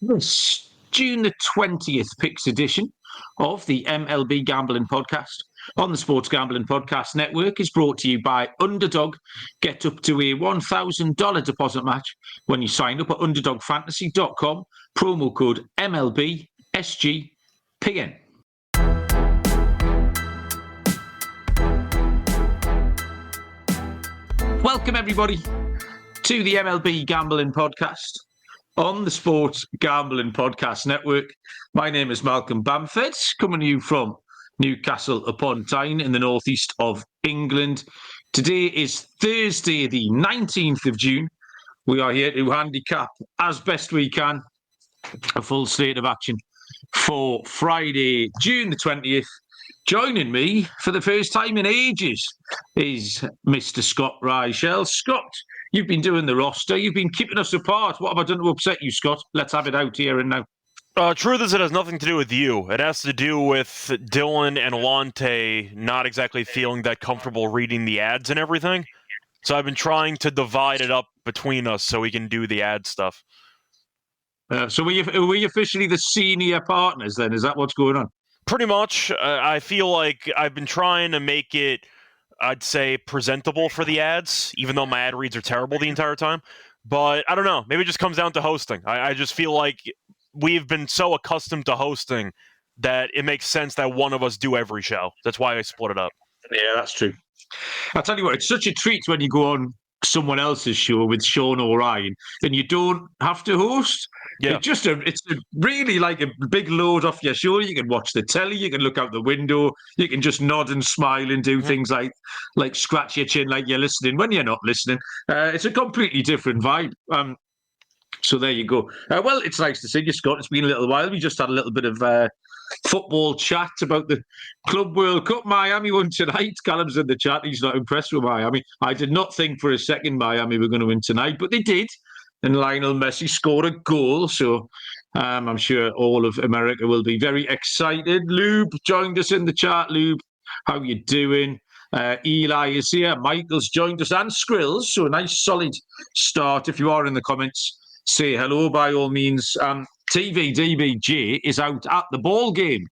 This June the 20th picks edition of the MLB Gambling Podcast on the Sports Gambling Podcast Network is brought to you by Underdog. Get up to a $1,000 deposit match when you sign up at underdogfantasy.com. Promo code MLB SGPN. Welcome everybody to the MLB Gambling Podcast on the Sports Gambling Podcast Network. My name is Malcolm Bamford, coming to you from Newcastle upon Tyne in the northeast of England. Today is Thursday, the 19th of June. We are here to handicap as best we can a full slate of action for Friday, June the 20th. Joining me for the first time in ages is Mr. Scott Reichel. Scott, you've been doing the roster. You've been keeping us apart. What have I done to upset you, Scott? Let's have it out here and now. Truth is, it has nothing to do with you. It has to do with Dylan and Alante not exactly feeling that comfortable reading the ads and everything. So I've been trying to divide it up between us so we can do the ad stuff. So are we officially the senior partners then? Is that what's going on? Pretty much. I feel like I've been trying to make it, I'd say, presentable for the ads, even though my ad reads are terrible the entire time. But I don't know. Maybe it just comes down to hosting. I just feel like we've been so accustomed to hosting that it makes sense that one of us do every show. That's why I split it up. Yeah, that's true. I'll tell you what, it's such a treat when you go on someone else's show with Sean O'Ryan and you don't have to host. Yeah. It's really like a big load off your shoulder. You can watch the telly, you can look out the window, you can just nod and smile and do things like scratch your chin like you're listening when you're not listening. It's a completely different vibe. So there you go. Well, it's nice to see you, Scott. It's been a little while. We just had a little bit of football chat about the Club World Cup. Miami won tonight. Callum's in the chat. He's not impressed with Miami. I did not think for a second Miami were going to win tonight, but they did. And Lionel Messi scored a goal. So I'm sure all of America will be very excited. Lube joined us in the chat. Lube, how you doing? Eli is here. Michael's joined us and Skrills. So a nice solid start. If you are in the comments, say hello by all means. TVDBJ is out at the ball game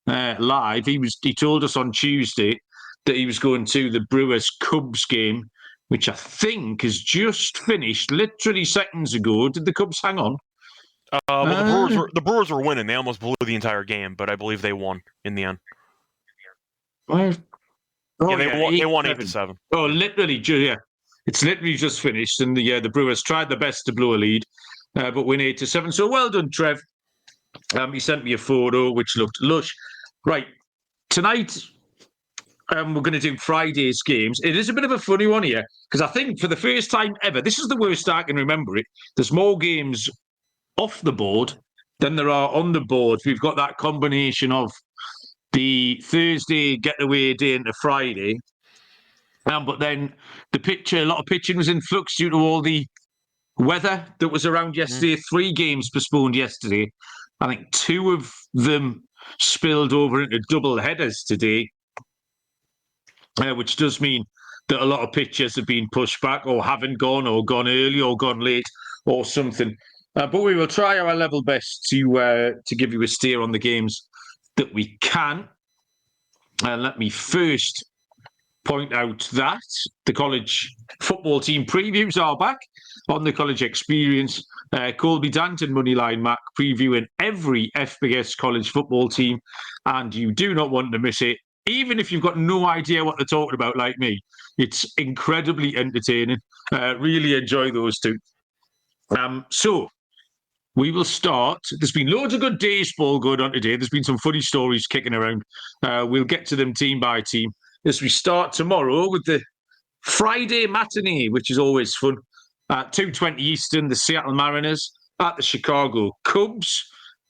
live. He told us on Tuesday that he was going to the Brewers-Cubs game, which I think has just finished literally seconds ago. Did the Cubs hang on? The Brewers were winning. They almost blew the entire game, but I believe they won in the end. They won 8-7. Oh, literally, yeah. It's literally just finished, and the Brewers tried their best to blow a lead, but win 8-7. So well done, Trev. He sent me a photo which looked lush. Right, tonight we're going to do Friday's games. It is a bit of a funny one here because I think for the first time ever, this is the worst I can remember it. There's more games off the board than there are on the board. We've got that combination of the Thursday getaway day into Friday. But then a lot of pitching was in flux due to all the weather that was around yesterday. 3 games postponed yesterday. I think 2 of them spilled over into double headers today, which does mean that a lot of pitchers have been pushed back or haven't gone or gone early or gone late or something. But we will try our level best to give you a steer on the games that we can. Let me first point out that the college football team previews are back on the College Experience. Colby Danton, Moneyline Mac, previewing every FBS college football team, and you do not want to miss it. Even if you've got no idea what they're talking about like me, it's incredibly entertaining. Really enjoy those two. So we will start. There's been loads of good days ball going on today. There's been some funny stories kicking around. We'll get to them team by team as we start tomorrow with the Friday matinee, which is always fun. At 2:20 Eastern, the Seattle Mariners at the Chicago Cubs.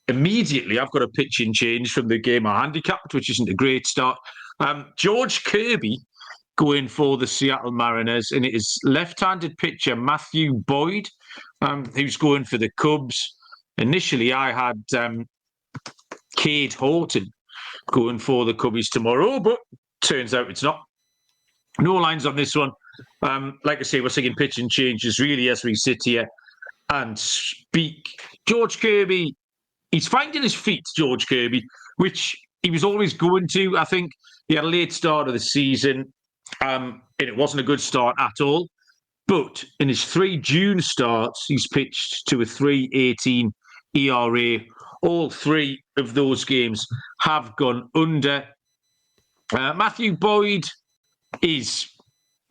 Immediately, I've got a pitching change from the game I handicapped, which isn't a great start. George Kirby going for the Seattle Mariners, and it is left-handed pitcher Matthew Boyd who's going for the Cubs. Initially, I had Cade Horton going for the Cubbies tomorrow, but turns out it's not. No lines on this one. Like I say, we're seeing pitching changes really as we sit here and speak. George Kirby, he's finding his feet, George Kirby, which he was always going to. I think he had a late start of the season, and it wasn't a good start at all. But in his 3 June starts, he's pitched to a 3.18 ERA. All 3 of those games have gone under. Matthew Boyd he's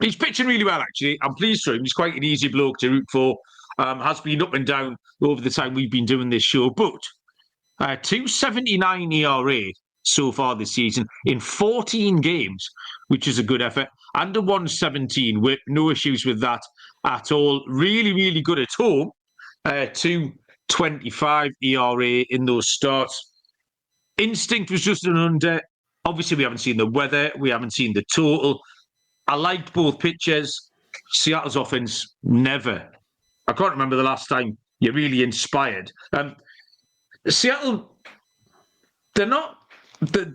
pitching really well, actually. I'm pleased for him. He's quite an easy bloke to root for. Has been up and down over the time we've been doing this show. But 2.79 ERA so far this season in 14 games, which is a good effort. Under 117, with no issues with that at all. Really, really good at home. 2.25 ERA in those starts. Instinct was just an under. Obviously, we haven't seen the weather. We haven't seen the total. I liked both pitchers. Seattle's offense, never. I can't remember the last time you're really inspired. Seattle, they're not the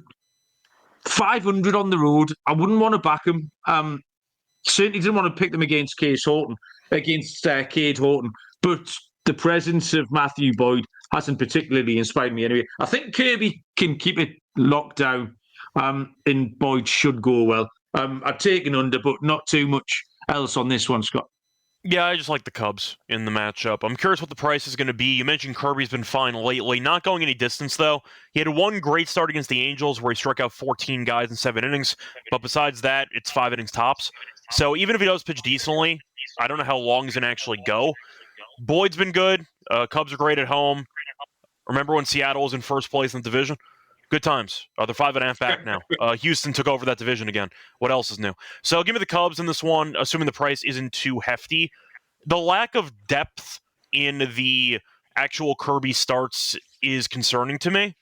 500 on the road. I wouldn't want to back them. Certainly didn't want to pick them against Cade Horton. But the presence of Matthew Boyd hasn't particularly inspired me anyway. I think Kirby can keep it locked down, and Boyd should go well. I've taken under, but not too much else on this one, Scott. Yeah, I just like the Cubs in the matchup. I'm curious what the price is going to be. You mentioned Kirby's been fine lately. Not going any distance, though. He had one great start against the Angels where he struck out 14 guys in 7 innings. But besides that, it's 5 innings tops. So even if he does pitch decently, I don't know how long he's going to actually go. Boyd's been good. Cubs are great at home. Remember when Seattle was in first place in the division? Good times. They're 5.5 back now. Houston took over that division again. What else is new? So give me the Cubs in this one, assuming the price isn't too hefty. The lack of depth in the actual Kirby starts is concerning to me.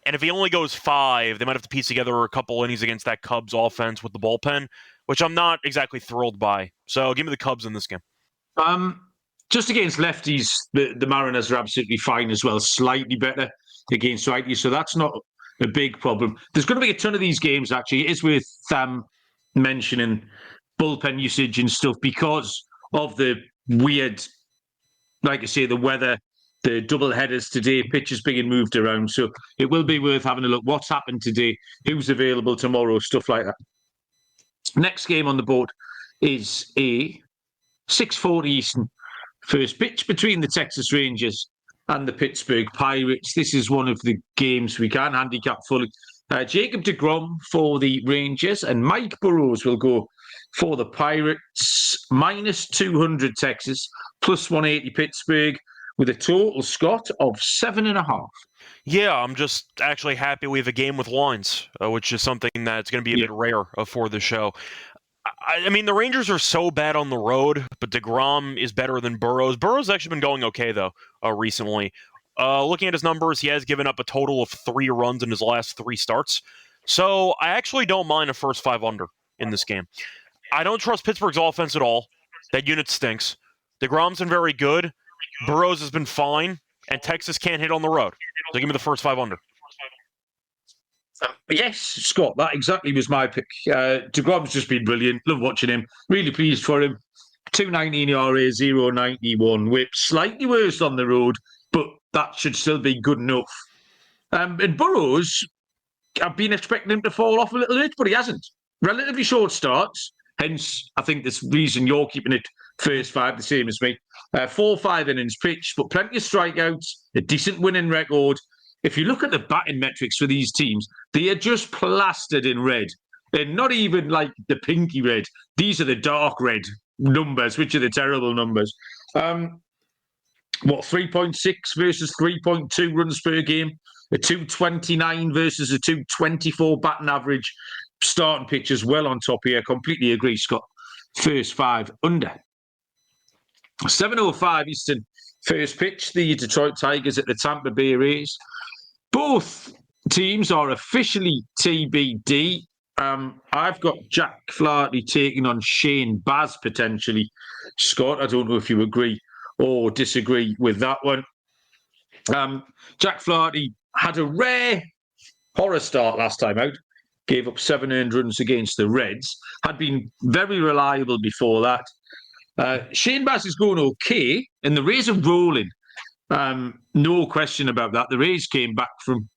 And if he only goes 5, they might have to piece together a couple innings against that Cubs offense with the bullpen, which I'm not exactly thrilled by. So give me the Cubs in this game. Just against lefties, the Mariners are absolutely fine as well. Slightly better against righties, so that's not a big problem. There's going to be a ton of these games, actually. It is worth mentioning bullpen usage and stuff because of the weird, like I say, the weather, the double headers today, pitches being moved around. So it will be worth having a look. What's happened today? Who's available tomorrow? Stuff like that. Next game on the board is a 6:40 Eastern first pitch between the Texas Rangers and the Pittsburgh Pirates. This is one of the games we can handicap fully. Jacob deGrom for the Rangers and Mike Burrows will go for the Pirates. Minus 200 Texas, plus 180 Pittsburgh, with a total, Scott, of 7.5. Yeah, I'm just actually happy we have a game with lines, which is something that's going to be a bit rare for the show. I mean, the Rangers are so bad on the road, but deGrom is better than Burrows. Burrows has actually been going okay, though, recently. Looking at his numbers, he has given up a total of 3 runs in his last 3 starts. So I actually don't mind a first 5 under in this game. I don't trust Pittsburgh's offense at all. That unit stinks. deGrom's been very good. Burrows has been fine. And Texas can't hit on the road. So give me the first 5 under. Yes, Scott, that exactly was my pick. deGrom's just been brilliant. Love watching him. Really pleased for him. 2.19 ERA, 0.91 whip. Slightly worse on the road, but that should still be good enough. And Burrows, I've been expecting him to fall off a little bit, but he hasn't. Relatively short starts. Hence, I think this reason you're keeping it first 5, the same as me. 4-5 innings pitched, but plenty of strikeouts, a decent winning record. If you look at the batting metrics for these teams, they are just plastered in red. They're not even like the pinky red. These are the dark red numbers, which are the terrible numbers. 3.6 versus 3.2 runs per game, a 229 versus a 224 batting average. Starting pitchers well on top here. Completely agree, Scott. First 5 under. 7:05 Eastern first pitch. The Detroit Tigers at the Tampa Bay Rays. Both teams are officially TBD. I've got Jack Flaherty taking on Shane Baz potentially. Scott, I don't know if you agree or disagree with that one. Jack Flaherty had a rare horror start last time out. Gave up 7 earned runs against the Reds. Had been very reliable before that. Shane Bass is going okay, and the Rays are rolling. No question about that. The Rays came back from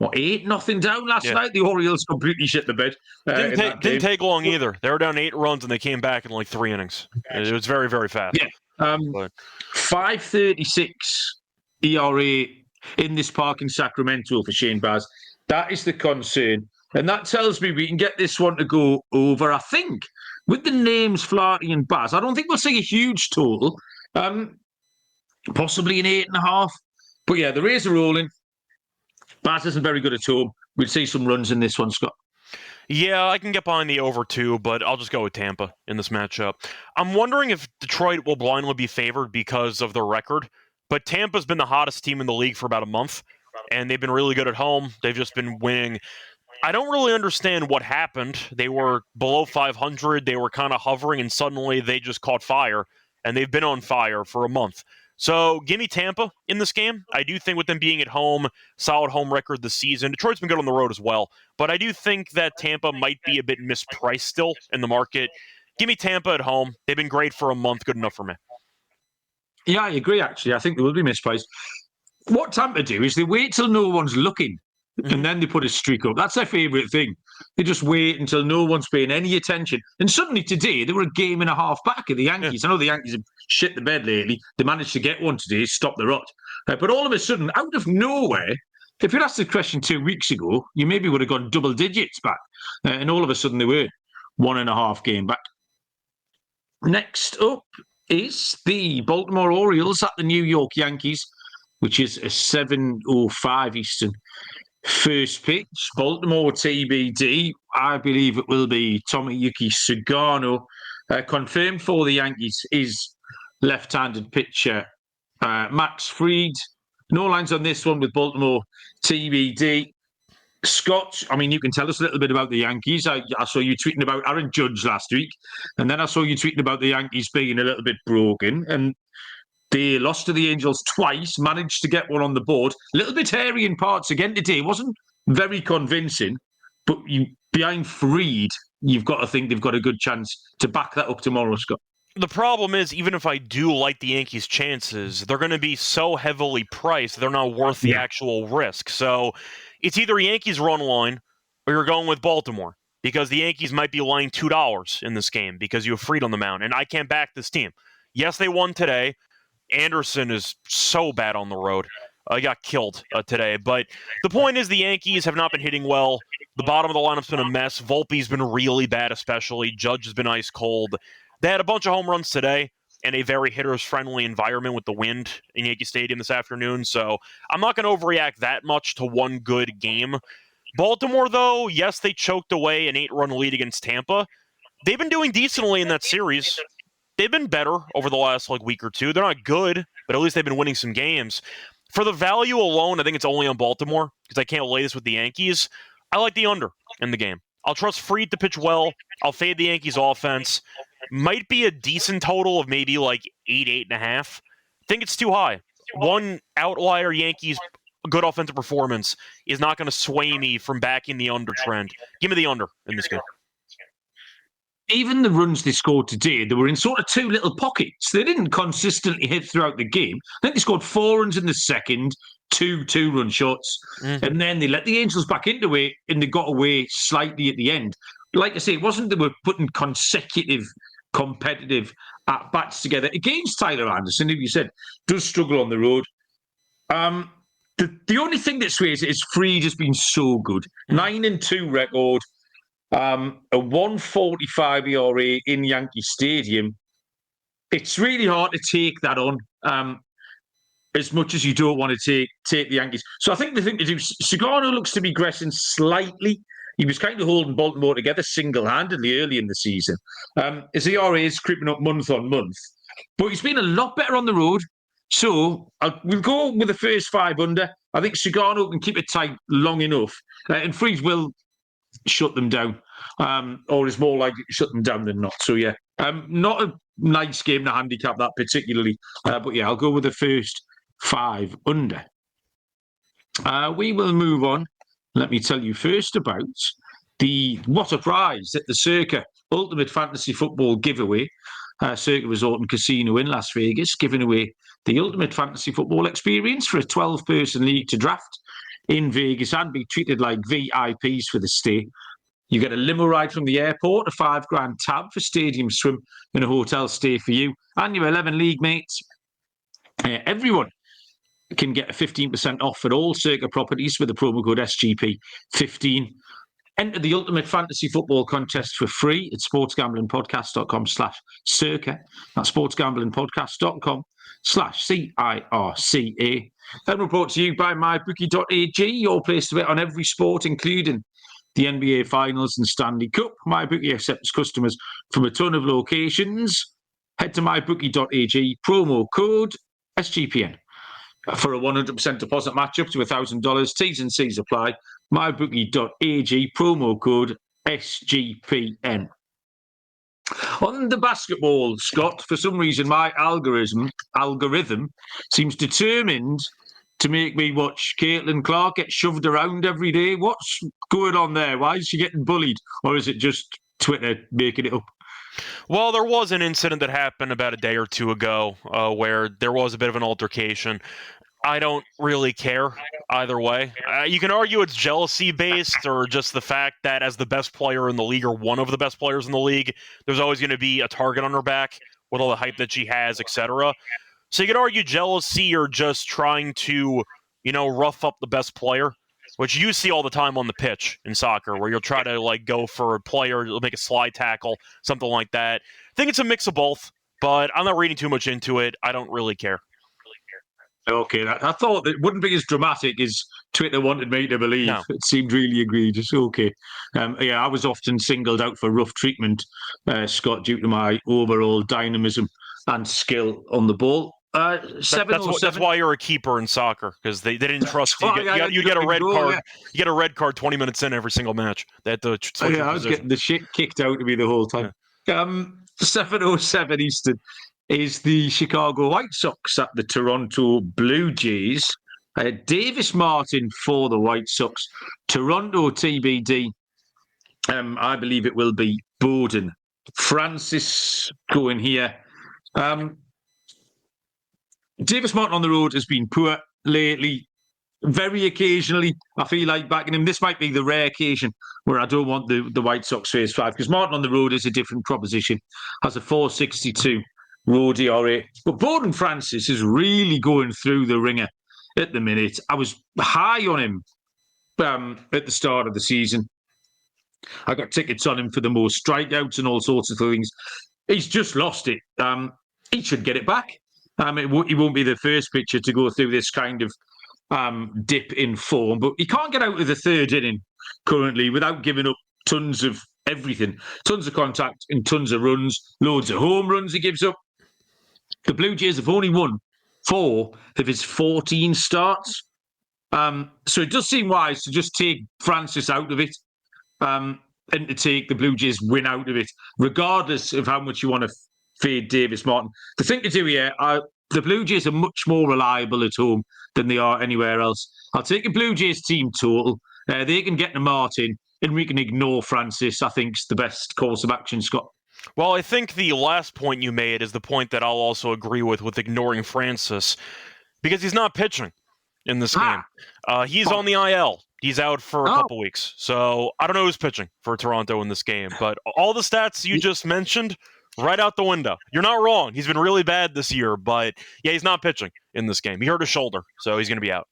8-0 down last night. The Orioles completely shit the bed. Didn't take long either. They were down 8 runs and they came back in like 3 innings. It was very, very fast. Yeah. 5.36 ERA in this park in Sacramento for Shane Baz. That is the concern. And that tells me we can get this one to go over. I think with the names Flaherty and Baz, I don't think we'll see a huge total. Possibly an 8.5. But yeah, the Rays are rolling. Baz isn't very good at home. We'll see some runs in this one, Scott. Yeah, I can get behind the over 2, but I'll just go with Tampa in this matchup. I'm wondering if Detroit will blindly be favored because of their record, but Tampa's been the hottest team in the league for about a month, and they've been really good at home. They've just been winning. I don't really understand what happened. They were below 500. They were kind of hovering, and suddenly they just caught fire, and they've been on fire for a month. So give me Tampa in this game. I do think with them being at home, solid home record this season. Detroit's been good on the road as well. But I do think that Tampa might be a bit mispriced still in the market. Give me Tampa at home. They've been great for a month. Good enough for me. Yeah, I agree, actually. I think they will be mispriced. What Tampa do is they wait till no one's looking, and then they put a streak up. That's their favourite thing. They just wait until no one's paying any attention. And suddenly today, they were a game and a half back of the Yankees. I know the Yankees have shit the bed lately. They managed to get one today, stop the rot. But all of a sudden, out of nowhere, if you'd asked the question 2 weeks ago, you maybe would have gone double digits back. And all of a sudden, they were 1.5 game back. Next up is the Baltimore Orioles at the New York Yankees, which is a 7:05 Eastern. First pitch, Baltimore TBD. I believe it will be Tomoyuki Sugano. Confirmed for the Yankees is left-handed pitcher Max Fried. No lines on this one with Baltimore TBD. Scott, I mean, you can tell us a little bit about the Yankees. I saw you tweeting about Aaron Judge last week, and then I saw you tweeting about the Yankees being a little bit broken, and they lost to the Angels twice, managed to get one on the board. A little bit hairy in parts again today. Wasn't very convincing, but behind Fried, you've got to think they've got a good chance to back that up tomorrow, Scott. The problem is, even if I do like the Yankees' chances, they're going to be so heavily priced, they're not worth the actual risk. So it's either Yankees run line or you're going with Baltimore, because the Yankees might be laying $2 in this game because you have Fried on the mound, and I can't back this team. Yes, they won today. Anderson is so bad on the road. He got killed today. But the point is the Yankees have not been hitting well. The bottom of the lineup's been a mess. Volpe's been really bad especially. Judge has been ice cold. They had a bunch of home runs today in a very hitters-friendly environment with the wind in Yankee Stadium this afternoon. So I'm not going to overreact that much to one good game. Baltimore, though, yes, they choked away an 8-run lead against Tampa. They've been doing decently in that series. They've been better over the last week or two. They're not good, but at least they've been winning some games. For the value alone, I think it's only on Baltimore because I can't lay this with the Yankees. I like the under in the game. I'll trust Fried to pitch well. I'll fade the Yankees offense. Might be a decent total of maybe 8, 8.5. Think it's too high. One outlier Yankees good offensive performance is not going to sway me from backing the under trend. Give me the under in this game. Even the runs they scored today, they were in sort of two little pockets. They didn't consistently hit throughout the game. I think they scored 4 runs in the second, 2 two-run shots, and then they let the Angels back into it, and they got away slightly at the end. Like I say, it wasn't they were putting consecutive competitive at-bats together against Tyler Anderson, who you said does struggle on the road. The only thing that sways it is Fried has been so good. 9-2 record. A 1.45 ERA in Yankee Stadium. It's really hard to take that on as much as you don't want to take the Yankees. So I think the thing to do, Sugano looks to be progressing slightly. He was kind of holding Baltimore together single-handedly early in the season. His ERA is creeping up month on month. But he's been a lot better on the road. So we'll go with the first 5 under. I think Sugano can keep it tight long enough. And Fried will shut them down, or is more likely to shut them down than not. So, yeah, not a nice game to handicap that particularly. But, yeah, I'll go with the first 5 under. We will move on. Let me tell you first about the What a Prize at the Circa Ultimate Fantasy Football giveaway. Circuit Resort and Casino in Las Vegas, giving away the ultimate fantasy football experience for a 12-person league to draft in Vegas and be treated like VIPs for the stay. You get a limo ride from the airport, a $5,000 tab for stadium swim and a hotel stay for you and your 11 league mates. Everyone can get a 15% off at all Circa properties with the promo code SGP15. Enter the Ultimate Fantasy Football Contest for free at sportsgamblingpodcast.com/circa. That's sportsgamblingpodcast.com/CIRCA. And we're brought to you by mybookie.ag, your place to bet on every sport, including the NBA Finals and Stanley Cup. MyBookie accepts customers from a ton of locations. Head to mybookie.ag, promo code SGPN for a 100% deposit match up to $1,000. T's and C's apply. mybookie.ag, promo code SGPN. On the basketball, Scott, for some reason, my algorithm seems determined to make me watch Caitlin Clark get shoved around every day. What's going on there? Why is she getting bullied? Or is it just Twitter making it up? Well, there was an incident that happened about a day or two ago where there was a bit of an altercation. I don't really care either way. You can argue it's jealousy-based or just the fact that as the best player in the league or one of the best players in the league, there's always going to be a target on her back with all the hype that she has, etc. So you could argue jealousy or just trying to, rough up the best player, which you see all the time on the pitch in soccer, where you'll try to go for a player, you'll make a slide tackle, something like that. I think it's a mix of both, but I'm not reading too much into it. I don't really care. Okay, I thought it wouldn't be as dramatic as Twitter wanted me to believe. No. It seemed really egregious. Okay. I was often singled out for rough treatment, Scott, due to my overall dynamism and skill on the ball. That's why you're a keeper in soccer, because they didn't trust you. You get a red card. Yeah. You get a red card 20 minutes in every single match. They had to switch I was getting the shit kicked out of me the whole time. Yeah. 7:07 Eastern is the Chicago White Sox at the Toronto Blue Jays. Davis Martin for the White Sox. Toronto TBD. I believe it will be Bowden. Francis going here. Davis Martin on the road has been poor lately. Very occasionally, I feel like backing him. This might be the rare occasion where I don't want the White Sox phase 5, because Martin on the road is a different proposition. Has a 4.62 road ERA. But Bowden Francis is really going through the ringer at the minute. I was high on him at the start of the season. I got tickets on him for the most strikeouts and all sorts of things. He's just lost it. He should get it back. He won't be the first pitcher to go through this kind of dip in form, but he can't get out of the third inning currently without giving up tons of everything. Tons of contact and tons of runs, loads of home runs he gives up. The Blue Jays have only won 4 of his 14 starts. So it does seem wise to just take Francis out of it and to take the Blue Jays win out of it, regardless of how much you want to fade Davis Martin. The thing to do here, the Blue Jays are much more reliable at home than they are anywhere else. I'll take a Blue Jays team total. They can get to Martin, and we can ignore Francis. I think is the best course of action, Scott. Well, I think the last point you made is the point that I'll also agree with ignoring Francis, because he's not pitching in this game. He's on the IL. He's out for a couple weeks. So I don't know who's pitching for Toronto in this game, but all the stats you just mentioned, right out the window. You're not wrong. He's been really bad this year, but he's not pitching in this game. He hurt his shoulder, so he's going to be out.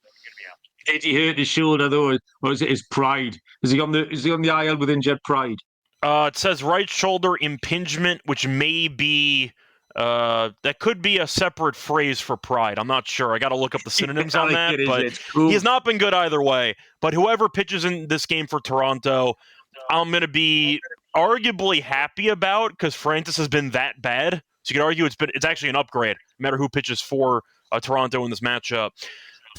Did he hurt his shoulder though, or is it his pride? Is he on the IL with injured pride? It says right shoulder impingement, which may be that could be a separate phrase for pride. I'm not sure. I got to look up the synonyms on that. But cool. He has not been good either way. But whoever pitches in this game for Toronto, I'm going to be arguably happy about, because Francis has been that bad. So you could argue it's actually an upgrade, no matter who pitches for Toronto in this matchup.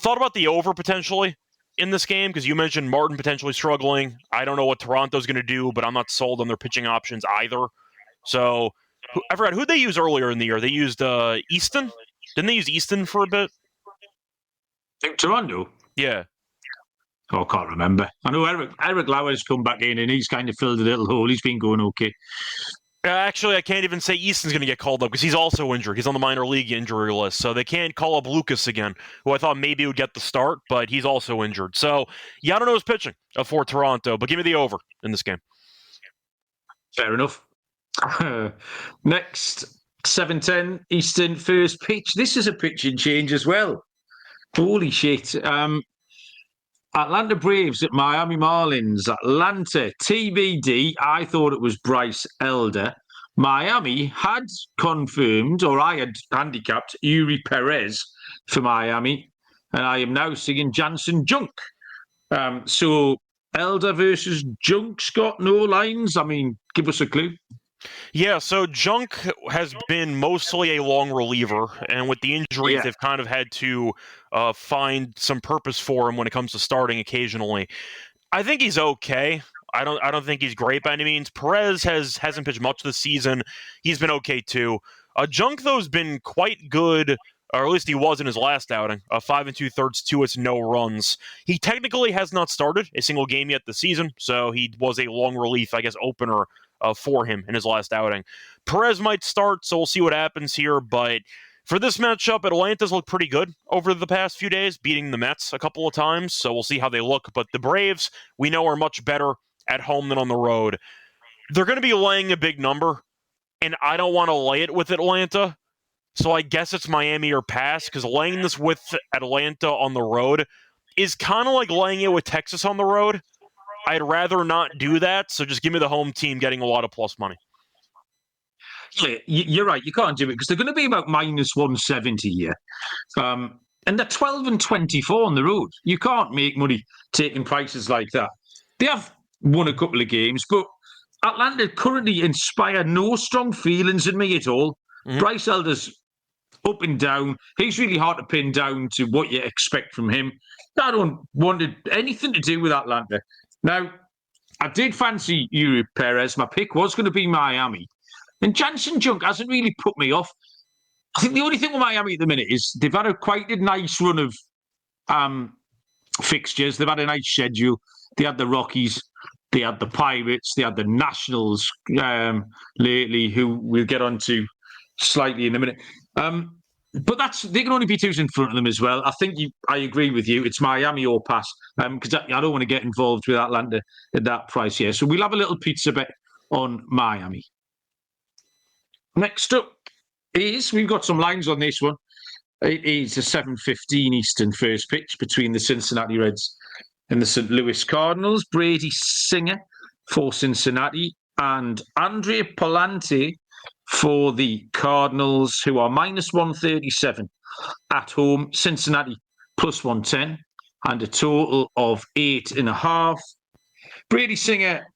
Thought about the over potentially in this game, because you mentioned Martin potentially struggling. I don't know what Toronto's going to do, but I'm not sold on their pitching options either. So I forgot who they used earlier in the year. They used Easton. Didn't they use Easton for a bit? Toronto? Yeah. Oh, I can't remember. I know Eric Lauer's come back in and he's kind of filled a little hole. He's been going okay. Actually, I can't even say Easton's going to get called up because he's also injured. He's on the minor league injury list, so they can't call up Lucas again, who I thought maybe would get the start, but he's also injured. So, yeah, I don't know who's pitching for Toronto, but give me the over in this game. Fair enough. Next, 7:10 Eastern first pitch. This is a pitching change as well. Holy shit. Atlanta Braves at Miami Marlins. Atlanta, TBD. I thought it was Bryce Elder. Miami had confirmed, or I had handicapped, Yuri Perez for Miami. And I am now seeing Jansen Junk. So Elder versus Junk, Scott, no lines. I mean, give us a clue. Yeah, so Junk has been mostly a long reliever, and with the injuries, they've kind of had to find some purpose for him when it comes to starting occasionally. I think he's okay. I don't think he's great by any means. Perez hasn't pitched much this season. He's been okay too. Junk, though, has been quite good, or at least he was in his last outing. 5 2/3, 2 hits, no runs. He technically has not started a single game yet this season, so he was a long relief, I guess, opener for him in his last outing. Perez might start, so we'll see what happens here. But for this matchup, Atlanta's looked pretty good over the past few days, beating the Mets a couple of times, so we'll see how they look. But the Braves, we know, are much better at home than on the road. They're going to be laying a big number, and I don't want to lay it with Atlanta, so I guess it's Miami or pass, because laying this with Atlanta on the road is kind of like laying it with Texas on the road. I'd rather not do that, so just give me the home team getting a lot of plus money. Yeah, you're right. You can't do it because they're going to be about minus 170 here. And they're 12 and 24 on the road. You can't make money taking prices like that. They have won a couple of games, but Atlanta currently inspire no strong feelings in me at all. Mm-hmm. Bryce Elder's up and down. He's really hard to pin down to what you expect from him. I don't want anything to do with Atlanta. Now, I did fancy Yuri Perez. My pick was going to be Miami. And Jansen Junk hasn't really put me off. I think the only thing with Miami at the minute is they've had quite a nice run of fixtures. They've had a nice schedule. They had the Rockies. They had the Pirates. They had the Nationals lately, who we'll get on to slightly in a minute. But they can only be twos in front of them as well. I think I agree with you. It's Miami or pass, because I don't want to get involved with Atlanta at that price here. So we'll have a little pizza bet on Miami. Next up we've got some lines on this one. It is a 7:15 Eastern first pitch between the Cincinnati Reds and the St. Louis Cardinals. Brady Singer for Cincinnati and Andrea Pallante for the Cardinals, who are minus 137 at home. Cincinnati plus 110 and a total of 8.5. Brady Singer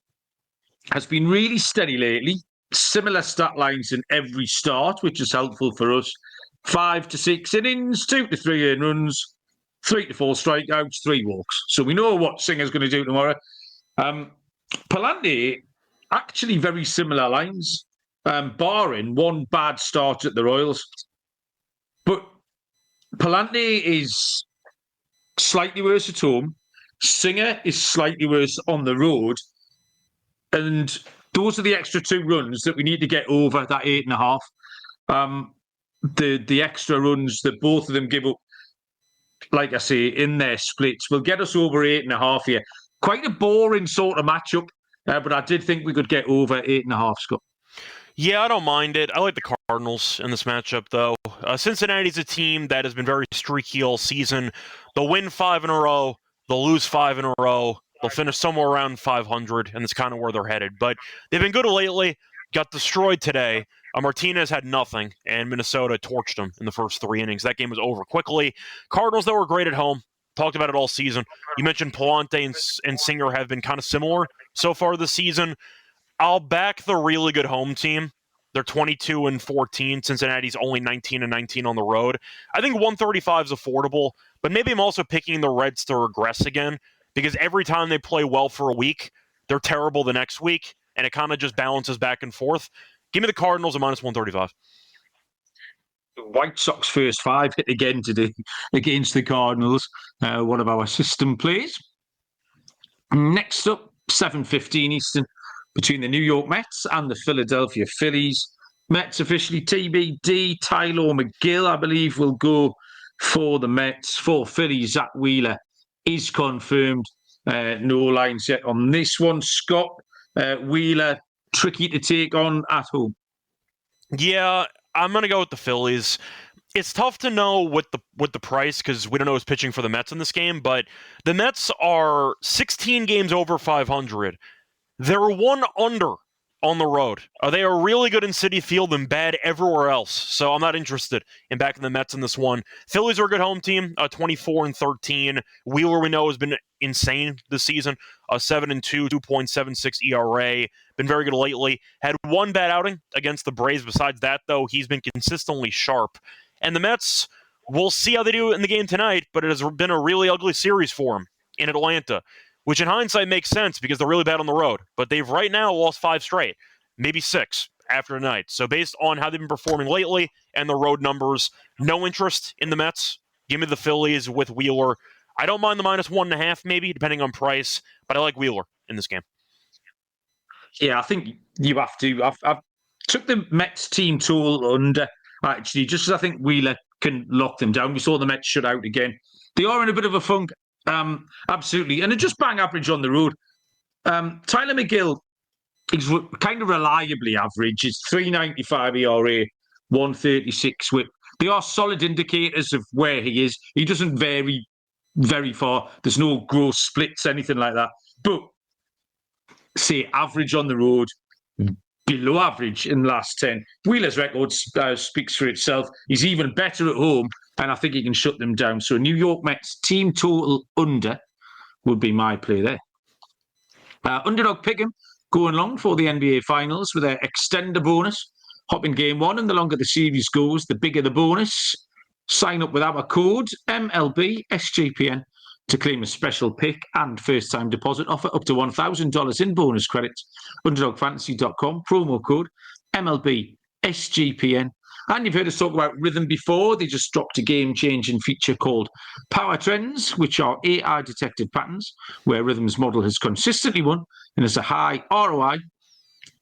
has been really steady lately. Similar stat lines in every start, which is helpful for us. 5 to 6 innings, 2 to 3 earned runs, 3 to 4 strikeouts, 3 walks. So we know what Singer's going to do tomorrow. Pallante, actually very similar lines. Barring one bad start at the Royals. But Pallante is slightly worse at home. Singer is slightly worse on the road. And those are the extra 2 runs that we need to get over that 8.5. The extra runs that both of them give up, like I say, in their splits, will get us over 8.5 here. Quite a boring sort of matchup, but I did think we could get over 8.5, Scott. Yeah, I don't mind it. I like the Cardinals in this matchup, though. Cincinnati's a team that has been very streaky all season. They'll win 5 in a row. They'll lose 5 in a row. They'll finish somewhere around 500, and that's kind of where they're headed. But they've been good lately. Got destroyed today. Martinez had nothing, and Minnesota torched them in the first 3 innings. That game was over quickly. Cardinals, that were great at home. Talked about it all season. You mentioned Pallante and Singer have been kind of similar so far this season. I'll back the really good home team. They're 22 and 14. Cincinnati's only 19 and 19 on the road. I think 135 is affordable, but maybe I'm also picking the Reds to regress again, because every time they play well for a week, they're terrible the next week, and it kind of just balances back and forth. Give me the Cardinals at minus 135. The White Sox first 5 hit again today against the Cardinals. One of our system plays. Next up, 7:15 Eastern. between the New York Mets and the Philadelphia Phillies. Mets officially TBD. Tyler McGill, I believe, will go for the Mets. For Phillies, Zach Wheeler is confirmed. No lines yet on this one. Scott, Wheeler, tricky to take on at home. Yeah, I'm going to go with the Phillies. It's tough to know what the price, because we don't know who's pitching for the Mets in this game, but the Mets are 16 games over 500. They're one under on the road. They are really good in Citi Field and bad everywhere else. So I'm not interested in backing the Mets in this one. Phillies are a good home team, 24-13. Wheeler, we know, has been insane this season. 7-2, 2.76 ERA. Been very good lately. Had one bad outing against the Braves. Besides that, though, he's been consistently sharp. And the Mets, we'll see how they do in the game tonight, but it has been a really ugly series for them in Atlanta, which in hindsight makes sense because they're really bad on the road. But they've right now lost 5 straight, maybe 6 after tonight. So based on how they've been performing lately and the road numbers, no interest in the Mets. Give me the Phillies with Wheeler. I don't mind the -1.5 maybe, depending on price, but I like Wheeler in this game. Yeah, I think you have to. I've took the Mets team total under, actually, just because I think Wheeler can lock them down. We saw the Mets shut out again. They are in a bit of a funk. Absolutely. And they're just bang average on the road. Tyler McGill is kind of reliably average. It's 3.95 ERA, 136 whip. They are solid indicators of where he is. He doesn't vary very far. There's no gross splits, anything like that. But say average on the road, below average in the last 10. Wheeler's record speaks for itself. He's even better at home, and I think he can shut them down. So New York Mets team total under would be my play there. Underdog Pick'em going along for the NBA Finals with their extender bonus. Hop in game 1, and the longer the series goes, the bigger the bonus. Sign up with our code MLB SGPN to claim a special pick and first-time deposit offer up to $1,000 in bonus credits. UnderdogFantasy.com, promo code MLB SGPN. And you've heard us talk about Rhythm before. They just dropped a game-changing feature called Power Trends, which are AI-detected patterns where Rhythm's model has consistently won and has a high ROI.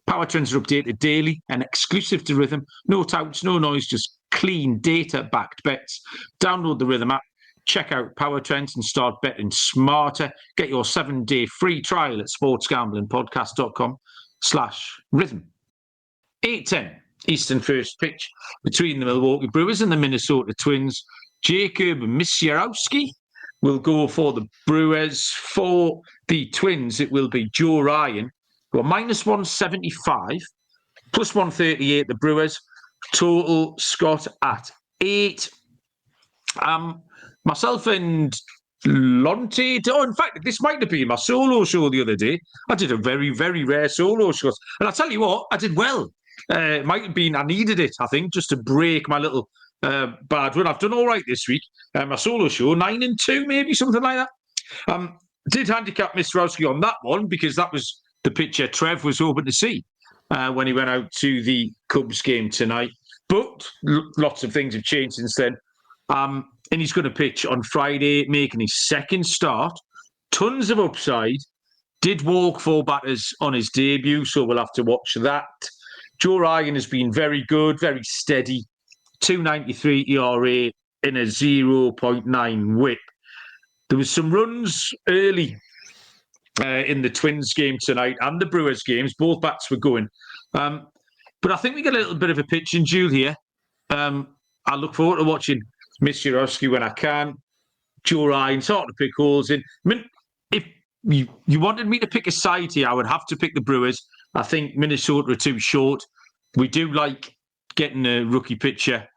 Power Trends are updated daily and exclusive to Rhythm. No touts, no noise, just clean data-backed bets. Download the Rhythm app, check out Power Trends and start betting smarter. Get your 7-day free trial at sportsgamblingpodcast.com/rhythm. 8:10 Eastern first pitch between the Milwaukee Brewers and the Minnesota Twins. Jacob Misiorowski will go for the Brewers. For the Twins, it will be Joe Ryan. Well, -175, +138 the Brewers. Total, Scott, at 8. Myself and Lonte. Oh, in fact, this might have been my solo show the other day. I did a very, very rare solo show. And I'll tell you what, I did well. It might have been, I needed it, I think, just to break my little bad run. I've done all right this week. My solo show, 9-2, maybe, something like that. Did handicap Misiorowski on that one because that was the picture Trev was hoping to see when he went out to the Cubs game tonight. But lots of things have changed since then. And he's going to pitch on Friday, making his second start. Tons of upside. Did walk 4 batters on his debut, so we'll have to watch that. Joe Ryan has been very good, very steady. 2.93 ERA in a 0.9 whip. There was some runs early in the Twins game tonight and the Brewers games. Both bats were going. But I think we get a little bit of a pitching duel here. I look forward to watching Misiorowski when I can. Joe Ryan's hard to pick holes in. I mean, if you wanted me to pick a side here, I would have to pick the Brewers. I think Minnesota are too short. We do like getting a rookie pitcher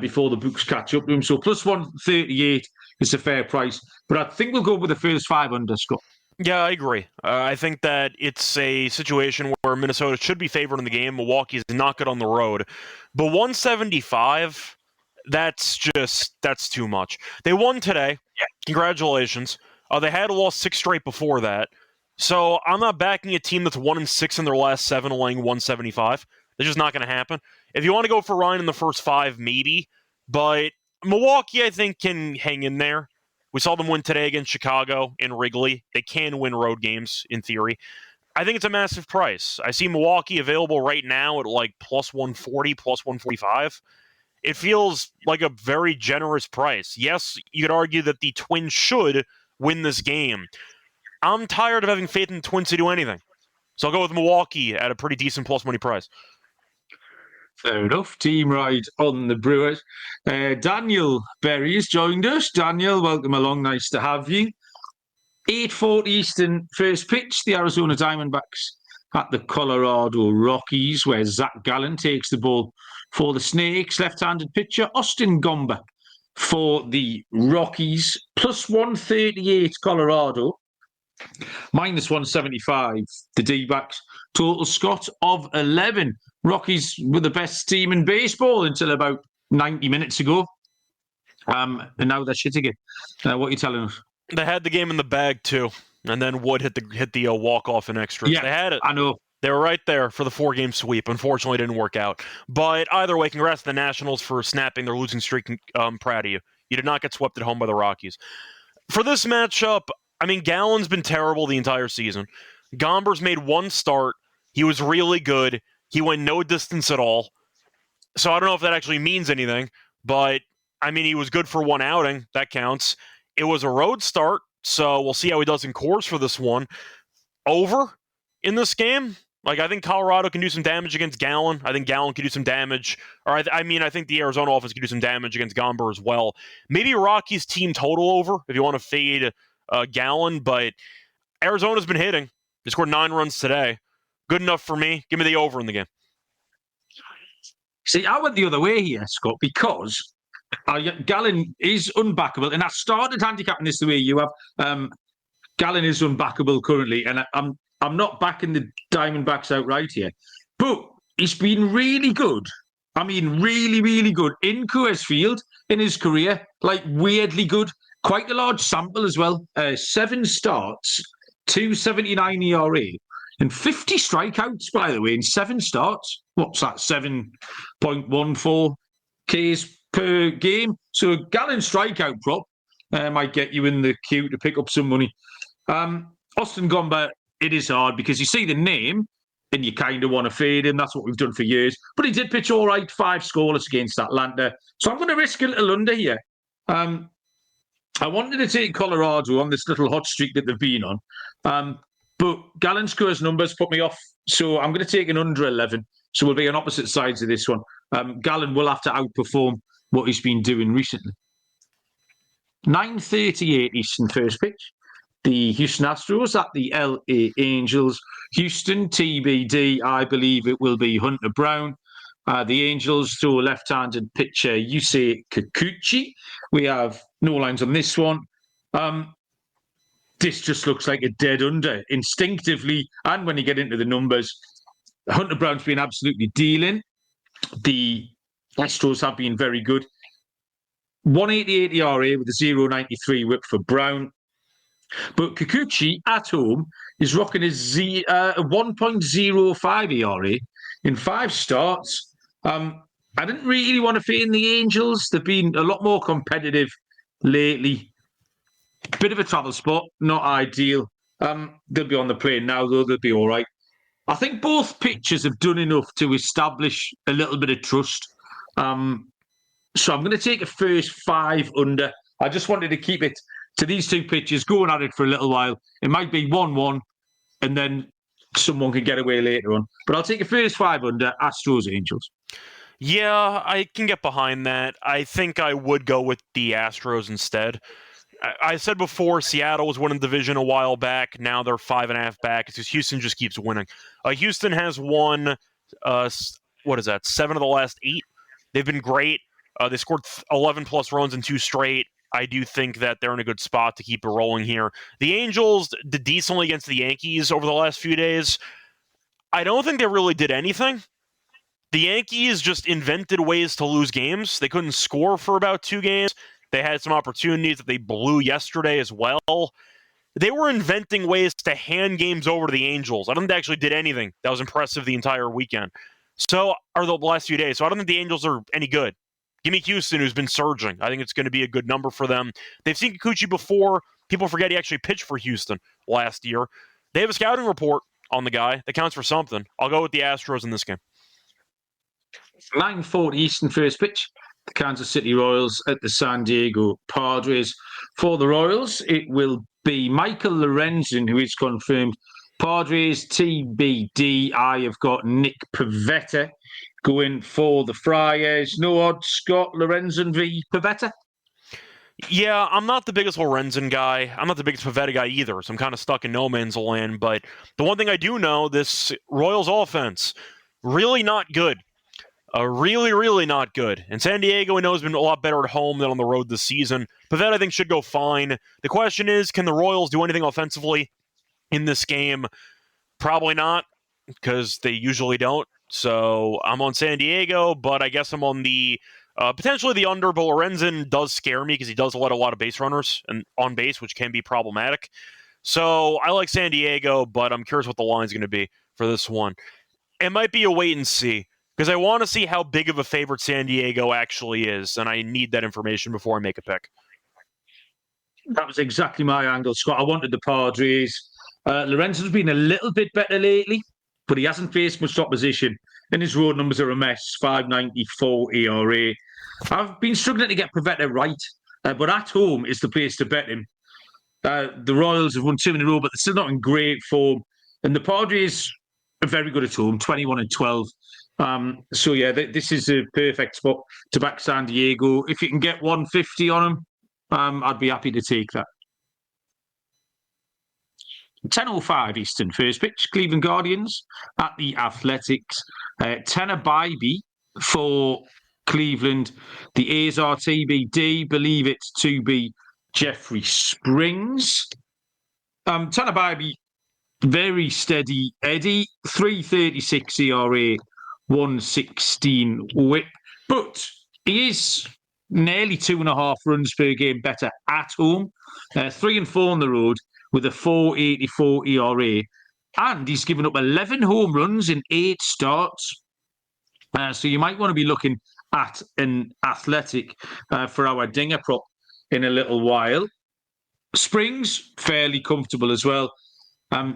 before the books catch up to him. So +138 is a fair price. But I think we'll go with the first 5 under, Scott. Yeah, I agree. I think that it's a situation where Minnesota should be favored in the game. Milwaukee's not good on the road. But 175, that's too much. They won today. Yeah. Congratulations. They had lost 6 straight before that. So I'm not backing a team that's 1-6 in their last 7 laying 175. That's just not going to happen. If you want to go for Ryan in the first 5, maybe. But Milwaukee, I think, can hang in there. We saw them win today against Chicago in Wrigley. They can win road games, in theory. I think it's a massive price. I see Milwaukee available right now at like plus 140, plus 145. It feels like a very generous price. Yes, you could argue that the Twins should win this game. I'm tired of having faith in the Twins to do anything. So I'll go with Milwaukee at a pretty decent plus money price. Fair enough. Team ride on the Brewers. Daniel Berry has joined us. Daniel, welcome along. Nice to have you. 8:40 Eastern first pitch. The Arizona Diamondbacks at the Colorado Rockies, where Zach Gallen takes the ball for the Snakes. Left-handed pitcher Austin Gomber for the Rockies. Plus 138 Colorado. Minus 175 the D-backs. Total Scott of 11. Rockies were the best team in baseball until about 90 minutes ago. And now they're shit again. What are you telling us? They had the game in the bag too, and then Wood hit the walk-off in extras. Yeah, they had it. I know. They were right there for the 4-game sweep. Unfortunately, it didn't work out. But either way, congrats to the Nationals for snapping their losing streak. I'm proud of you. You did not get swept at home by the Rockies. For this matchup, I mean, Gallen's been terrible the entire season. Gomber's made one start. He was really good. He went no distance at all. So I don't know if that actually means anything, but I mean, he was good for one outing. That counts. It was a road start, so we'll see how he does in course for this one. Over in this game. Like, I think Colorado can do some damage against Gallen. I think Gallen can do some damage. Or I think the Arizona offense can do some damage against Gomber as well. Maybe Rockies team total over if you want to fade Gallen, but Arizona's been hitting. They scored 9 runs today. Good enough for me. Give me the over in the game. See, I went the other way here, Scott, because Gallen is unbackable, and I started handicapping this the way you have. Gallen is unbackable currently, and I'm not backing the Diamondbacks outright here, but he's been really good. I mean, really, really good in Coors Field in his career, like weirdly good. Quite a large sample as well. 7 starts, 2.79 ERA, and 50 strikeouts, by the way, in 7 starts. What's that? 7.14 Ks per game. So a Gallen strikeout prop might get you in the queue to pick up some money. Austin Gomber, it is hard because you see the name and you kind of want to fade him. That's what we've done for years. But he did pitch all right, 5 scoreless against Atlanta. So I'm going to risk a little under here. I wanted to take Colorado on this little hot streak that they've been on. But Gallen scores numbers put me off. So I'm going to take an under 11. So we'll be on opposite sides of this one. Gallen will have to outperform what he's been doing recently. 9:38 Eastern first pitch. The Houston Astros at the LA Angels. Houston, TBD, I believe it will be Hunter Brown. The Angels throw left-handed pitcher Yusei Kikuchi. We have no lines on this one. This just looks like a dead under instinctively, and when you get into the numbers, Hunter Brown's been absolutely dealing. The Astros have been very good. 188 ERA with a 0.93 whip for Brown. But Kikuchi at home is rocking his 1.05 ERA in 5 starts. I didn't really want to fade in the Angels. They've been a lot more competitive lately. Bit of a travel spot, not ideal. They'll be on the plane now, though. They'll be all right. I think both pitchers have done enough to establish a little bit of trust. So I'm going to take a first 5 under. I just wanted to keep it to these 2 pitchers, going at it for a little while. It might be 1-1, and then someone can get away later on. But I'll take a first 5 under, Astros Angels. Yeah, I can get behind that. I think I would go with the Astros instead. I said before, Seattle was winning the division a while back. Now they're 5.5 back. It's just Houston just keeps winning. Houston has won, 7 of the last 8. They've been great. They scored 11-plus runs in 2 straight. I do think that they're in a good spot to keep it rolling here. The Angels did decently against the Yankees over the last few days. I don't think they really did anything. The Yankees just invented ways to lose games. They couldn't score for about 2 games. They had some opportunities that they blew yesterday as well. They were inventing ways to hand games over to the Angels. I don't think they actually did anything that was impressive the entire weekend. Or the last few days. So I don't think the Angels are any good. Give me Houston, who's been surging. I think it's going to be a good number for them. They've seen Kikuchi before. People forget he actually pitched for Houston last year. They have a scouting report. on the guy. That counts for something. I'll go with the Astros in this game. 9:40 Eastern first pitch. The Kansas City Royals at the San Diego Padres. For the Royals, it will be Michael Lorenzen, who is confirmed. Padres TBD. I have got Nick Pivetta going for the Friars. No odds, Scott. Lorenzen v. Pivetta? Yeah, I'm not the biggest Lorenzen guy. I'm not the biggest Pivetta guy either, so I'm kind of stuck in no man's land. But the one thing I do know, this Royals offense, really not good. Really, really not good. And San Diego, we know, has been a lot better at home than on the road this season. Pivetta, I think, should go fine. The question is, can the Royals do anything offensively in this game? Probably not, because they usually don't. So I'm on San Diego, but I guess I'm on the potentially the under. But Lorenzen does scare me because he does let a lot of base runners and on base, which can be problematic. So I like San Diego, but I'm curious what the line's going to be for this one. It might be a wait and see, because I want to see how big of a favorite San Diego actually is, and I need that information before I make a pick. That was exactly my angle, Scott. I wanted the Padres. Lorenzen's been a little bit better lately, but he hasn't faced much opposition, and his road numbers are a mess. 5.94 ERA. I've been struggling to get Pivetta right, but at home is the place to bet him. The Royals have won 2 in a row, but they're still not in great form, and the Padres are very good at home, 21-12. So yeah, this is a perfect spot to back San Diego. If you can get 150 on them, I'd be happy to take that. 10:05 Eastern first pitch. Cleveland Guardians at the Athletics. Tanner Bybee for Cleveland. The A's are TBD. Believe it to be Jeffrey Springs. Tanner Bybee, very steady Eddie. 3.36 ERA. 116 whip, but he is nearly 2.5 runs per game better at home. 3 and 4 on the road with a 4.84 ERA, and he's given up 11 home runs in 8 starts. So you might want to be looking at an Athletic for our dinger prop in a little while. Springs, fairly comfortable as well.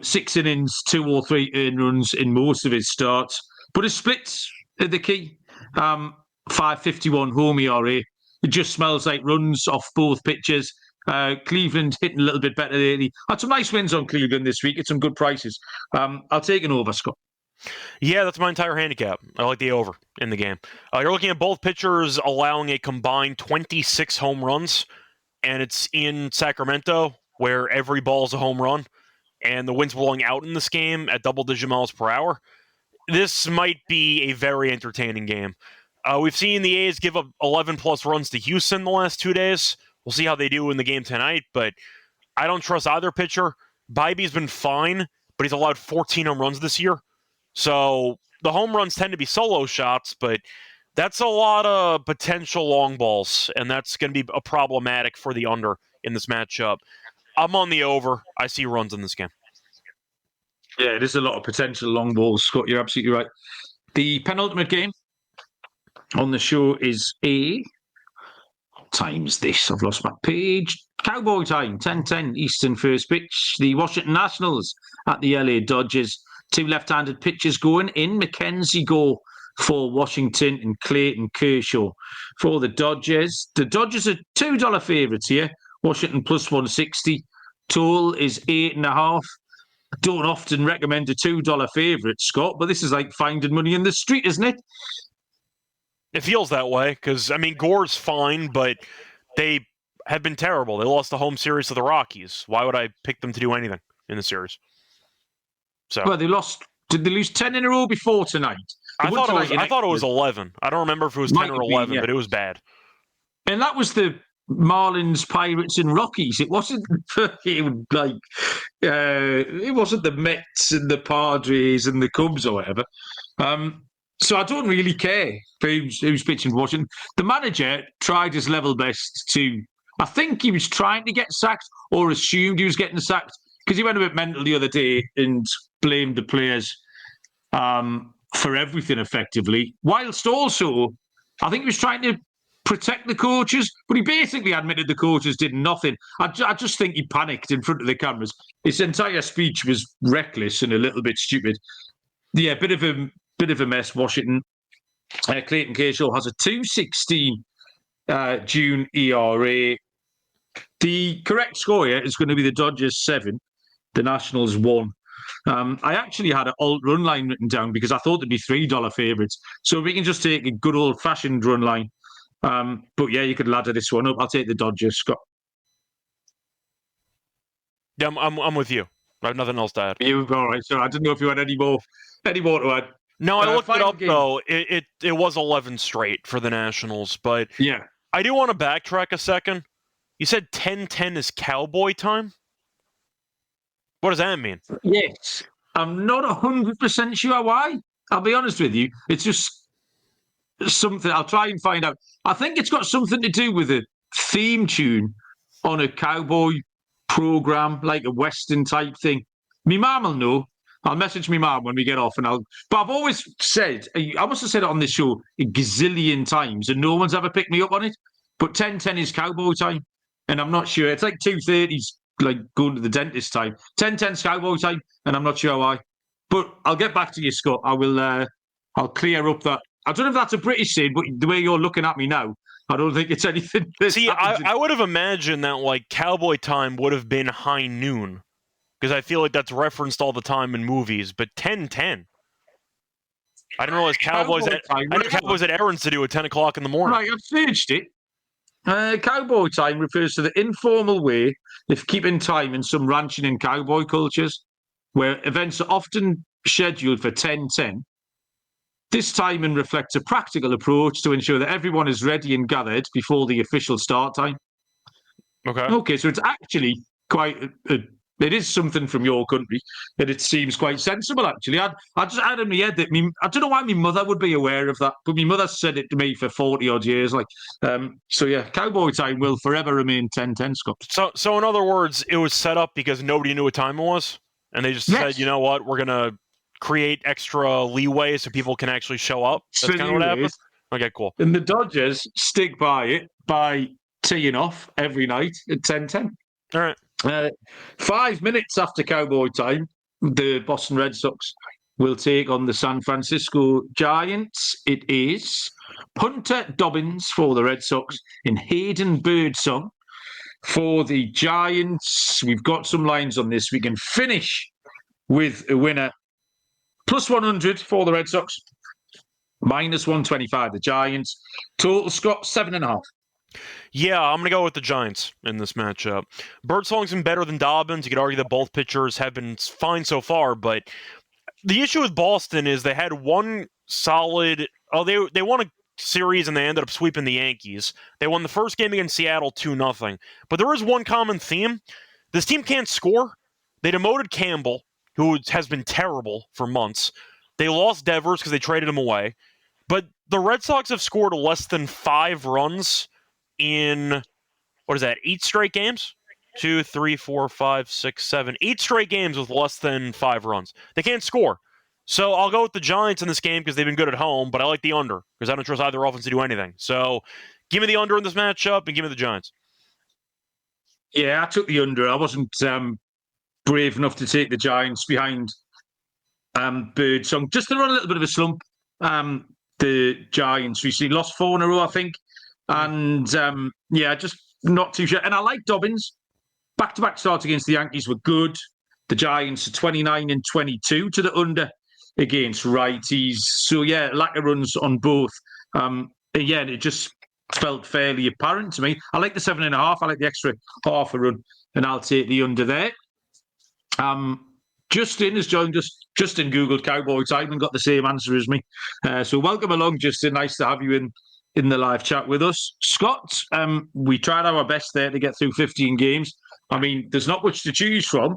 6 innings, 2 or 3 earned runs in most of his starts. But his splits are the key. 5.51 home ERA. It just smells like runs off both pitches. Cleveland hitting a little bit better lately. Had some nice wins on Cleveland this week at some good prices. I'll take an over, Scott. Yeah, that's my entire handicap. I like the over in the game. You're looking at both pitchers allowing a combined 26 home runs, and it's in Sacramento, where every ball is a home run, and the wind's blowing out in this game at double-digit miles per hour. This might be a very entertaining game. We've seen the A's give up 11-plus runs to Houston the last 2 days. We'll see how they do in the game tonight, but I don't trust either pitcher. Bybee's been fine, but he's allowed 14 home runs this year. So the home runs tend to be solo shots, but that's a lot of potential long balls, and that's going to be a problematic for the under in this matchup. I'm on the over. I see runs in this game. Yeah, there's a lot of potential long balls, Scott. You're absolutely right. The penultimate game on the show is what time's this? I've lost my page. Cowboy time, 10:10 Eastern first pitch. The Washington Nationals at the LA Dodgers. 2 left-handed pitchers going in. Mackenzie Gore for Washington and Clayton Kershaw for the Dodgers. The Dodgers are $2 favourites here. Washington plus 160. Total is 8.5. I don't often recommend a $2 favourite, Scott, but this is like finding money in the street, isn't it? It feels that way because, Gore's fine, but they have been terrible. They lost the home series to the Rockies. Why would I pick them to do anything in the series? Well, they lost. Did they lose 10 in a row before tonight? I thought it was 11. I don't remember if it was 10 or 11, but it was bad. And that was the Marlins, Pirates, and Rockies. It wasn't it wasn't the Mets and the Padres and the Cubs or whatever. So I don't really care for who's pitching Washington. The manager tried his level best to. I think he was trying to get sacked or assumed he was getting sacked because he went a bit mental the other day and blamed the players for everything effectively. Whilst also, I think he was trying to protect the coaches, but he basically admitted the coaches did nothing. I just think he panicked in front of the cameras. His entire speech was reckless and a little bit stupid. Yeah, bit of a mess. Washington. Clayton Kershaw has a 2.16 June ERA. The correct score here is going to be the Dodgers 7, the Nationals 1. I actually had an alt run line written down because I thought there'd be $3 favourites. So we can just take a good old-fashioned run line. But yeah, you could ladder this one up. I'll take the Dodgers, Scott. Yeah, I'm with you. I have nothing else to add. You all right? So I didn't know if you had any more to add. No, I looked it up though. It was 11 straight for the Nationals, but yeah, I do want to backtrack a second. You said 10-10 is Cowboy time. What does that mean? Yes, I'm not 100% sure why. I'll be honest with you. It's just something. I'll try and find out. I think it's got something to do with a theme tune on a cowboy program, like a Western type thing. Me mum will know. I'll message me mum when we get off, but I've always said, I must have said it on this show a gazillion times, and no one's ever picked me up on it. But 10-10 is cowboy time, and I'm not sure. It's like 2:30's like going to the dentist time. 10-10's cowboy time, and I'm not sure why. But I'll get back to you, Scott. I will. I'll clear up that. I don't know if that's a British saying, but the way you're looking at me now, I don't think it's anything. See, I would have imagined that like cowboy time would have been high noon, because I feel like that's referenced all the time in movies. But 10-10, I don't realize Cowboys had errands to do at 10 o'clock in the morning. Right, I've searched it. Cowboy time refers to the informal way of keeping time in some ranching and cowboy cultures, where events are often scheduled for 10-10. This timing reflects a practical approach to ensure that everyone is ready and gathered before the official start time. Okay, so it's actually quite it is something from your country, and it seems quite sensible, actually. I just had in my head that I don't know why my mother would be aware of that, but my mother said it to me for 40-odd years. So yeah, cowboy time will forever remain 10-10, Scott. So in other words, it was set up because nobody knew what time it was, and they just said, you know what, we're going to create extra leeway so people can actually show up. That's kind of what happened? Okay, cool. And the Dodgers stick by it by teeing off every night at 10-10. All right. 5 minutes after cowboy time, the Boston Red Sox will take on the San Francisco Giants. It is Hunter Dobbins for the Red Sox and Hayden Birdsong for the Giants. We've got some lines on this. We can finish with a winner. Plus 100 for the Red Sox. Minus 125, the Giants. Total, Scott, 7.5. Yeah, I'm going to go with the Giants in this matchup. Birdsong's been better than Dobbins. You could argue that both pitchers have been fine so far, but the issue with Boston is they had one solid... they won a series and they ended up sweeping the Yankees. They won the first game against Seattle 2-0. But there is one common theme. This team can't score. They demoted Campbell, who has been terrible for months. They lost Devers because they traded him away. But the Red Sox have scored less than 5 runs in, 8 straight games? 2, 3, 4, 5, 6, 7. 8 straight games with less than 5 runs. They can't score. So I'll go with the Giants in this game because they've been good at home, but I like the under because I don't trust either offense to do anything. So give me the under in this matchup and give me the Giants. Yeah, I took the under. I wasn't brave enough to take the Giants behind Birdsong. Just to run a little bit of a slump. The Giants recently lost 4 in a row, I think. And, just not too sure. And I like Dobbins. Back-to-back starts against the Yankees were good. The Giants are 29-22 to the under against righties. So, yeah, lack of runs on both. It just felt fairly apparent to me. I like the 7.5. I like the extra half a run. And I'll take the under there. Justin has joined us. Justin Googled Cowboy time and got the same answer as me. So welcome along, Justin. Nice to have you in the live chat with us. Scott, we tried our best there to get through 15 games. I mean, there's not much to choose from.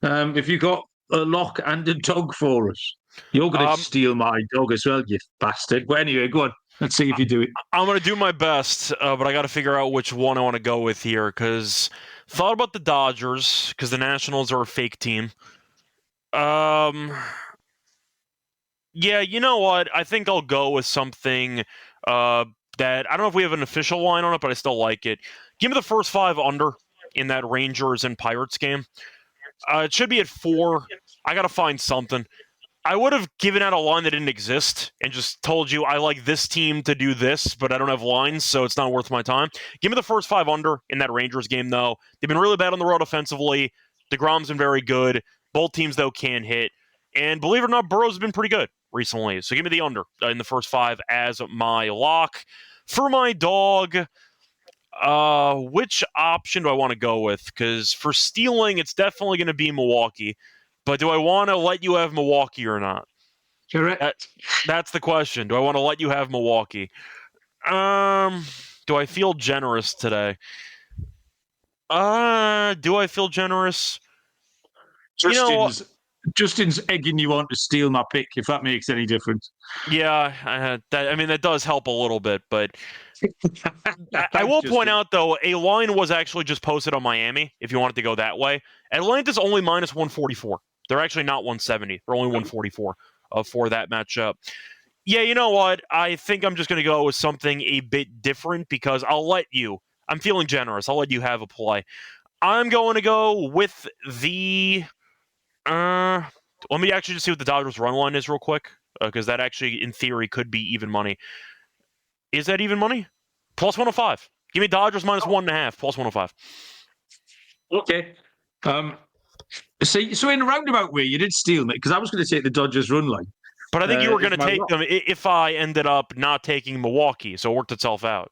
If you got a lock and a dog for us, you're going to steal my dog as well, you bastard. But anyway, go on. Let's see if you do it. I'm going to do my best, but I got to figure out which one I want to go with here because thought about the Dodgers because the Nationals are a fake team. Yeah, you know what? I think I'll go with something that that I don't know if we have an official line on it, but I still like it. Give me the first 5 under in that Rangers and Pirates game. It should be at 4. I got to find something. I would have given out a line that didn't exist and just told you I like this team to do this, but I don't have lines, so it's not worth my time. Give me the first 5 under in that Rangers game, though. They've been really bad on the road offensively. DeGrom's been very good. Both teams, though, can hit. And believe it or not, Burrow's been pretty good recently. So give me the under in the first 5 as my lock. For my dog, which option do I want to go with? Because for stealing, it's definitely going to be Milwaukee. But do I want to let you have Milwaukee or not? Correct. That's the question. Do I want to let you have Milwaukee? Do I feel generous today? Do I feel generous? Justin's egging you on to steal my pick, if that makes any difference. Yeah, that does help a little bit, but I will point out, though, a line was actually just posted on Miami, if you wanted to go that way. Atlanta's only minus 144. They're actually not 170. They're only 144 for that matchup. Yeah, you know what? I think I'm just going to go with something a bit different because I'm feeling generous. I'll let you have a play. I'm going to go with the... let me actually just see what the Dodgers run line is real quick because that actually, in theory, could be even money. Is that even money? Plus 105. Give me Dodgers minus 1.5, plus 105. Okay. So in a roundabout way, you did steal me because I was going to take the Dodgers run line. But I think you were going to take them if I ended up not taking Milwaukee, so it worked itself out.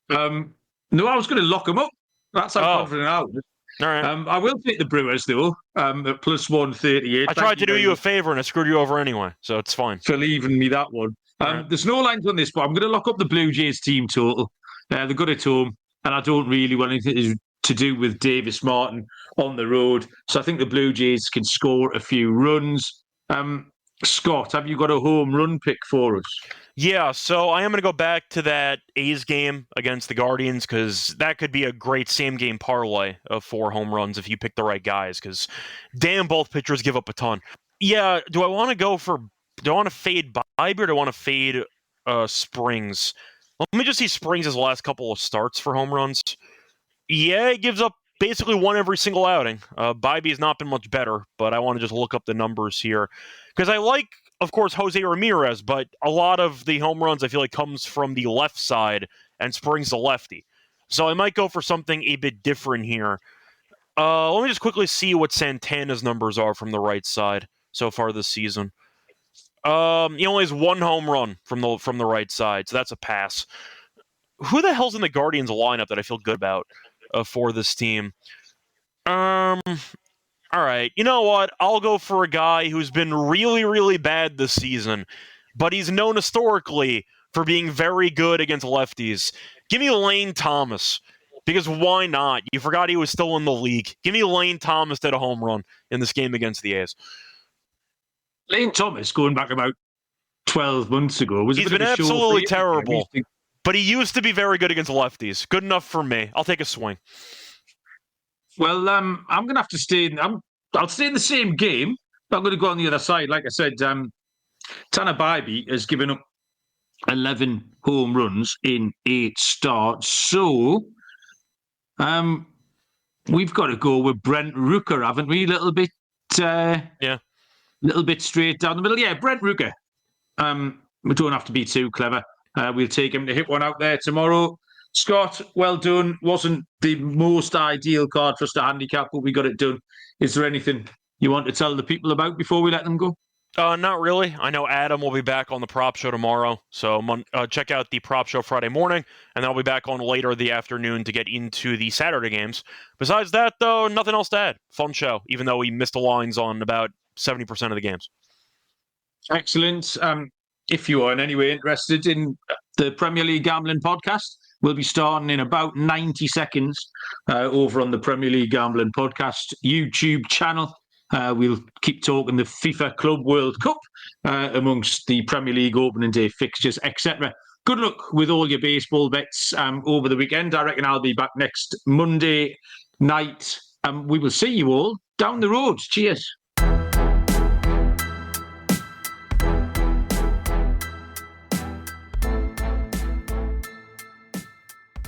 No, I was going to lock them up. That's how confident I was. All right. I will take the Brewers, though, at plus 138. I tried to do you a favor, and I screwed you over anyway, so it's fine. For leaving me that one. Right. There's no lines on this, but I'm going to lock up the Blue Jays team total. They're good at home, and I don't really want anything to do with Davis Martin on the road. So I think the Blue Jays can score a few runs. Scott, have you got a home run pick for us? Yeah, so I am going to go back to that A's game against the Guardians because that could be a great same-game parlay of 4 home runs if you pick the right guys because, damn, both pitchers give up a ton. Yeah, do I want to fade Bybee or do I want to fade Springs? Let me just see Springs' last couple of starts for home runs. Yeah, he gives up basically one every single outing. Bybee has not been much better, but I want to just look up the numbers here because I like, of course, Jose Ramirez, but a lot of the home runs I feel like comes from the left side and Springs the lefty. So I might go for something a bit different here. Let me just quickly see what Santana's numbers are from the right side so far this season. He only has 1 home run from the right side, so that's a pass. Who the hell's in the Guardians lineup that I feel good about for this team? All right, you know what? I'll go for a guy who's been really, really bad this season, but he's known historically for being very good against lefties. Give me Lane Thomas, because why not? You forgot he was still in the league. Give me Lane Thomas at a home run in this game against the A's. Lane Thomas, going back about 12 months ago, he's been absolutely terrible, but he used to be very good against lefties. Good enough for me. I'll take a swing. Well, I'm going to have to stay. I'll stay in the same game, but I'm going to go on the other side. Like I said, Tanner Bybee has given up 11 home runs in 8 starts. So we've got to go with Brent Rooker, haven't we? Little bit straight down the middle. Yeah, Brent Rooker. We don't have to be too clever. We'll take him to hit one out there tomorrow. Scott, well done. Wasn't the most ideal card for us to handicap, but we got it done. Is there anything you want to tell the people about before we let them go? Not really. I know Adam will be back on the prop show tomorrow, so check out the prop show Friday morning, and then I'll be back on later the afternoon to get into the Saturday games. Besides that, though, nothing else to add. Fun show, even though we missed the lines on about 70% of the games. Excellent. If you are in any way interested in the Premier League Gambling Podcast, we'll be starting in about 90 seconds over on the Premier League Gambling Podcast YouTube channel. We'll keep talking the FIFA Club World Cup amongst the Premier League opening day fixtures, etc. Good luck with all your baseball bets over the weekend. I reckon I'll be back next Monday night. We will see you all down the road. Cheers.